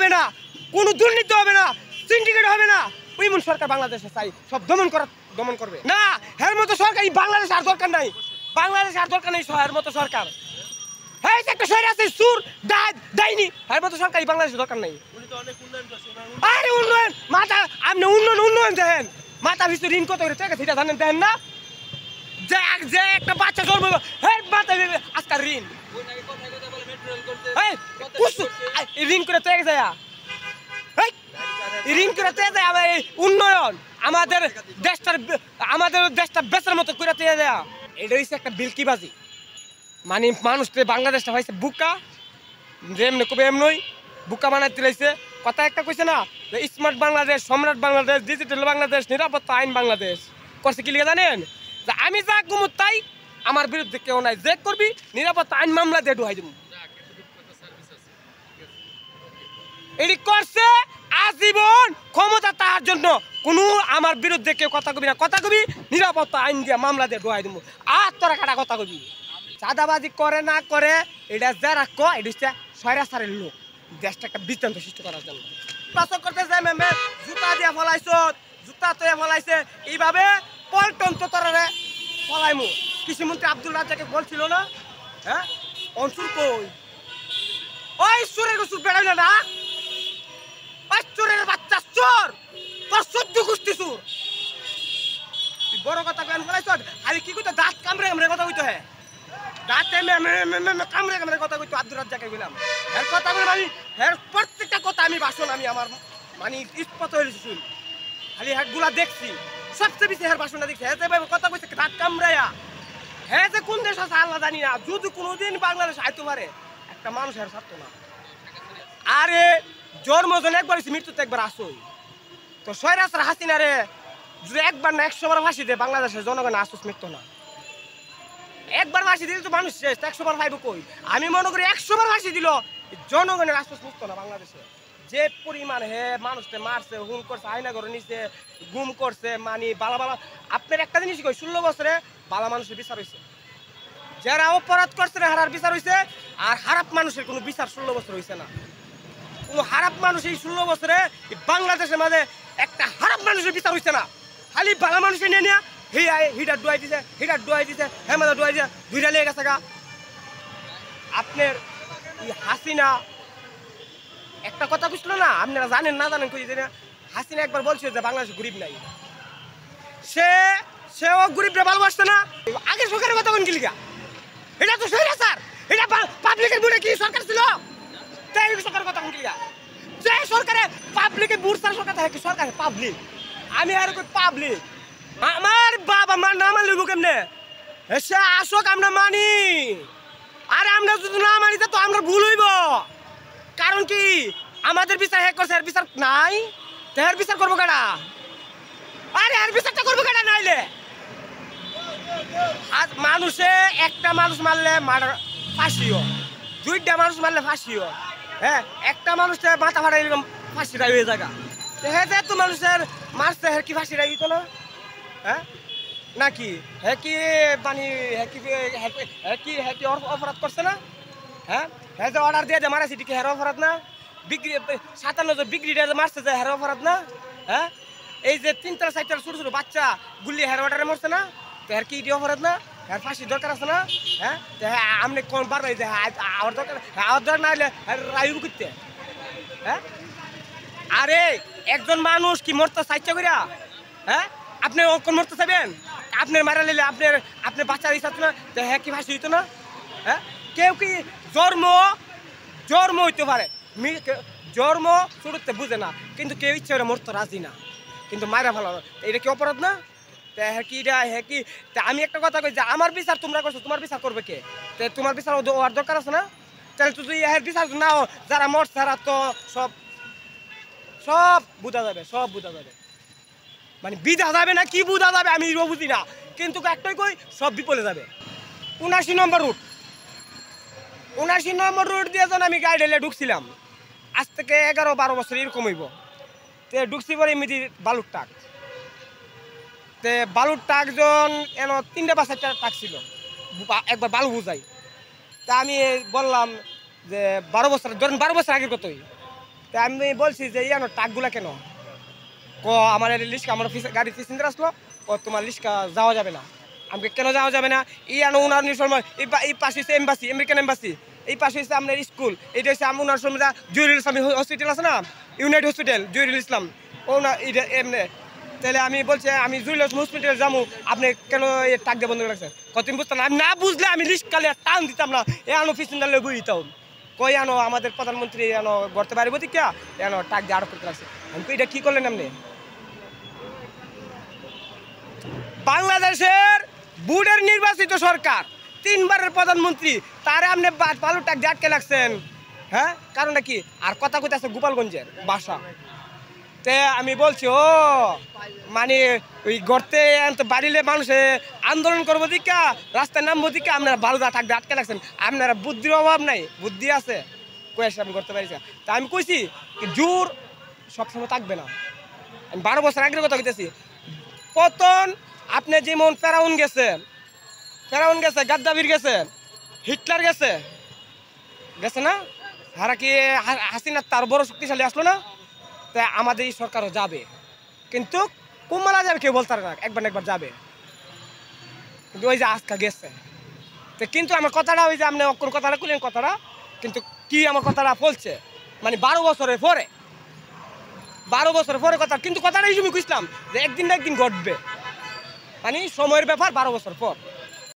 হবে না, কোনো দুর্নীতি হবে না, সিন্ডিকেট হবে না। ওইমন সরকার বাংলাদেশে চাই, সব দমন করবে না। এর মতো সরকার বাংলাদেশ আর দরকার নাই, বাংলাদেশ আর দরকার নেই এর মতো সরকার। হ্যাঁ একটা শহর আছে সুর দেয়নি, এর মতো সরকার বাংলাদেশের দরকার নাই। আরে উন্নয়ন মাথা, আপনি উন্নয়ন দেখেন, মাথা পিছু ঋণ কত করে টাকা সেটা জানেন দেখেন না? যে একটা বাচ্চা জন্ম হ্যাঁ মাথা আজকাল ঋণ ঋণ করে তো যায়, ঋণ করে তো যায়। আবার এই উন্নয়ন আমাদের দেশটা বেচার মতো করে তো দেয়া, এটা হচ্ছে একটা বিলকিবাজি। মানে মানুষকে বাংলাদেশটা হয়েছে বুকা, যেমনি কবে এমনই বুকা বানাইতে রয়েছে। কথা একটা কইছে না, স্মার্ট বাংলাদেশ, সম্রাট বাংলাদেশ, ডিজিটাল বাংলাদেশ, নিরাপত্তা আইন বাংলাদেশ করছে কি লিখে জানেন? যে আমি যা কমু তাই আমার বিরুদ্ধে কেউ নাই, যে করবি নিরাপত্তা আইন মামলা দিয়ে ঢুকাই দেবো। এটি করছে আজীবন ক্ষমতা তাহার জন্য, কোনো আমার বিরুদ্ধে কেউ কথা কবি না, কথা কবি নিরাপত্তা আইন দিয়ে মামলা দিয়ে ঢুকাই দেবো। আর তোরা কাটা কথা কবি চাঁদাবাজি করে না করে এটা যারা এটা হচ্ছে স্বৈরাচারের লোক, দেশটা একটা বিভ্রান্ত সৃষ্টি করার জন্য প্রচার করতে যায়। ম্যামে জুতা দিয়ে ফলাইছ, জুতা তো ফলাইছে, এইভাবে পল্টন তো তোরা ফলাইমু। কৃষিমন্ত্রী আব্দুল রাজ্জাকে বলছিল না, হ্যাঁ অনসুর কই ওই সুরের সুর বেড়াইল না, ওই চোরের বাচ্চা চোর, তোর সহ্য গোষ্ঠী সুর। বড় কথা কেন ফলাইছ? আরে কি কইতো দাঁত কামড়ে কামড়ে কথা কইতো, হ্যাঁ দাঁতে কামড়ে কামড়ে কথা কইতো আব্দুল রাজ্জাকে গেলাম। এর কথা বলে আমি এর প্রত্যেকটা কথা আমি ভাষণ আমি আমার মানে ইস্পত হয়েছি শুন, খালি হ্যাগুলা দেখছি, সবচেয়ে বেশি হের ভাষণটা দেখছি। হ্যাঁ যে কথা কইছে দাঁত কামড়াইয়া, হ্যাঁ যে কোন দেশ আছে আল্লাহ জানি না, যদি কোনোদিন বাংলাদেশ আইতে পারে একটা মানুষ হের ছাড়তো না। আরে জন্মজন একবার হয়েছে, মৃত্যুতে একবার আসই তো স্বৈরাচার হাসিনা রে যদি একবার না 100 বার ফাঁসি দেয় বাংলাদেশের জনগণ আসুস মৃত্যু না। একবার ফাঁসি দিলে তো মানুষ শেষ, 100 বার পাইব কই? আমি মনে করি 100 বার ফাঁসি দিল জনগণের আশ্বাস মৃত্যু না। বাংলাদেশে যে পরিমাণ মানুষকে মারছে, হুম করছে, আয়না করে নিচ্ছে, গুম করছে, মানে বালা বালা। আপনার একটা জিনিস কই, 16 বছরে বালা মানুষের বিচার হয়েছে, যারা অপরাধ করছে হারার বিচার হয়েছে, আর খারাপ মানুষের কোনো বিচার 16 বছর হয়েছে না। কোনো খারাপ মানুষ এই 16 বছরে বাংলাদেশের মাঝে একটা খারাপ মানুষের বিচার হয়েছে না। খালি বালা মানুষের নিয়ে নিয়ে হিটার ডুয়াই দিছে, হিটার ডুয়াই দিছে, হেমাদা ডুয়াই দিছে, দুইটা লেগে গেছে গা। আপনার এই হাসিনা একটা কথা বুঝল না, আপনারা জানেন না জানেন কই না, হাসিনা একবার বলছে যে বাংলাদেশে গরিব নাই, সেও গরিবরা ভালোবাসছে না। আগে সরকারের কথা কোন গিলিগা, এটা তো স্বৈরাচার, এটা পাবলিকের বুড়ে কি সরকার ছিল? তাই সরকারের কথা কোন গিলিগা, যে সরকারে পাবলিকের বুড় ছাড়া সরকার থাকে, সরকার পাবলিক, আমি আর কই পাবলিক। আমার বাবা মার নাম মানলে কেমনে সে আসক আমরা মানি, আর আমরা যদি না মানি তো আমরা ভুল হইব। কারণ কি আমাদের বিচার হ্যাঁ করছে, এর বিচার নাই, এর বিচার করবো কেডা? আরে এর বিচারটা করবো কেডা? নাইলে মানুষে একটা মানুষ মারলে ফাঁসিও, দুইটা মানুষ মারলে ফাঁসিও, হ্যাঁ একটা মানুষের মাথা ফাটা এরকম ফাঁসিটা হয়ে জায়গা, হ্যাঁ যে তো মানুষের মারছে হ্যাঁ কি ফাঁসিটা দিত না? হ্যাঁ নাকি হ্যাঁ কি মানে হ্যাঁ কি অপরাধ করছে না? হ্যাঁ হ্যাঁ যে অর্ডার দিয়ে মারাছি কি হের অপরাধ না? বিক্রি 57 যে বিক্রি মারছে যে হের অপরাধ না? হ্যাঁ এই যে 3-4 ছোট ছোট বাচ্চা গুলি হের অর্ডারে মরছে না, হের কি অপরাধ না? হের ফাঁসির দরকার আছে না? হ্যাঁ আপনি কোন পারবে যে আমার দরকার না হলে রায়ু করতে? হ্যাঁ আরে একজন মানুষ কি মরতে চাইছে কইরা? হ্যাঁ আপনি কোন মরতে চাইবেন? আপনি মারা নিলে আপনার বাচ্চার ইচ্ছা না, হ্যাঁ কি ফাঁসি হইতো না? হ্যাঁ কেউ কি জন্ম হইতে পারে, জন্ম শুরুতে বুঝে না, কিন্তু কেউ ইচ্ছা করে মরতে রাজি না, কিন্তু মায়েরা ভালো, এটা কি অপরাধ না? হ্যাঁ কি হ্যাঁ কি আমি একটা কথা কই যে আমার বিচার তোমরা করছো, তোমার বিচার করবে কে? তোমার বিচার হওয়ার দরকার আছে না? তাহলে তুই এর বিচার নাও, যারা মরছে তারা তো সব বুঝা যাবে, সব বুঝা যাবে, মানে বিধা যাবে না কি বুঝা যাবে আমি বুঝি না, কিন্তু একটাই কই সব বিপলে যাবে। 79 নম্বর রুট, 79 নম্বর রুট দিয়ে যখন আমি গাড়ি ঢেলে ঢুকছিলাম, আজ থেকে 11-12 বছর এরকম হইব, তে ঢুকছি পরে এমনি বালুর টাক, তে বালুর টাক জন এন 3টা বা 4টা টাক ছিল, একবার বালু বুঝাই, তা আমি বললাম যে 12 বছর ধরেন 12 বছর আগের কতই তো আমি বলছি যে ইয়ানো টাকগুলা কেন ক আমার লিস্ট আমার গাড়ি প্যাসেঞ্জার আসলো ও তোমার লিস্টকা যাওয়া যাবে না আমাকে কেন যাওয়া যাবে না ইয়ানো উনার সময় এই পাশে হচ্ছে এম্বাসি আমেরিকান এম্বাসি এই পাশে হচ্ছে আপনার স্কুল এটা হচ্ছে আমি উনার সময় জহিরুল ইসলাম হসপিটাল আছে না ইউনাইটেড হসপিটাল জহিরুল ইসলাম ও না এটা এমনি তাহলে আমি বলছি আমি জহিরুল হসপিটালে যাবো আপনি কেন এই টাক দিয়ে বন্ধ করে রাখছেন কত বুঝতাম না আমি না বুঝলে আমি লিস্ট কালে টান দিতাম না এ আনো প্যাসেঞ্জার লোক দিতাম কই আনো আমাদের প্রধানমন্ত্রী এনো গড়তে পারবো দিকা এনো টাক দিয়ে আরো করতে লাগছে আমি এটা কি করলেন আপনি বাংলাদেশের বুডের নির্বাচিত সরকার 3 বারের প্রধানমন্ত্রী তারে আপনি বালু টাক দিয়ে আটকে লাগছেন হ্যাঁ কারণটা কি আর কথা কইতে আছে গোপালগঞ্জের বাসা তে আমি বলছি ও মানে ওই গড়তে বাড়িলে মানুষে আন্দোলন করবো দিকা রাস্তায় নামবো দিকা আপনারা বালু টাক দিয়ে আটকে লাগছেন আপনারা বুদ্ধির অভাব নাই বুদ্ধি আছে কই আসে আমি করতে পারিছি তা আমি কইছি জোর সবসময় থাকবে না আমি 12 বছর আগের কথা কইতেছি পতন আপনি যেমন ফেরাউন গেছে গাদ্দাফির গেছে হিটলার গেছে গেছে না হারা কি হাসিনা তার বড় শক্তিশালী আসলো না তাই আমাদের এই সরকারও যাবে কিন্তু কুমালা যাবে কেউ বলতে পারে না একবার যাবে কিন্তু ওই যে আজকা গেছে তো কিন্তু আমার কথাটা ওই যে আপনি অক্ষর কথাটা খুলেন কথাটা কিন্তু কি আমার কথাটা বলছে মানে 12 বছরের পরে কথা কিন্তু কথাটা এই জন্য খুঁজলাম যে একদিন না একদিন ঘটবে মানে সময়ের ব্যাপার 12 বছর পর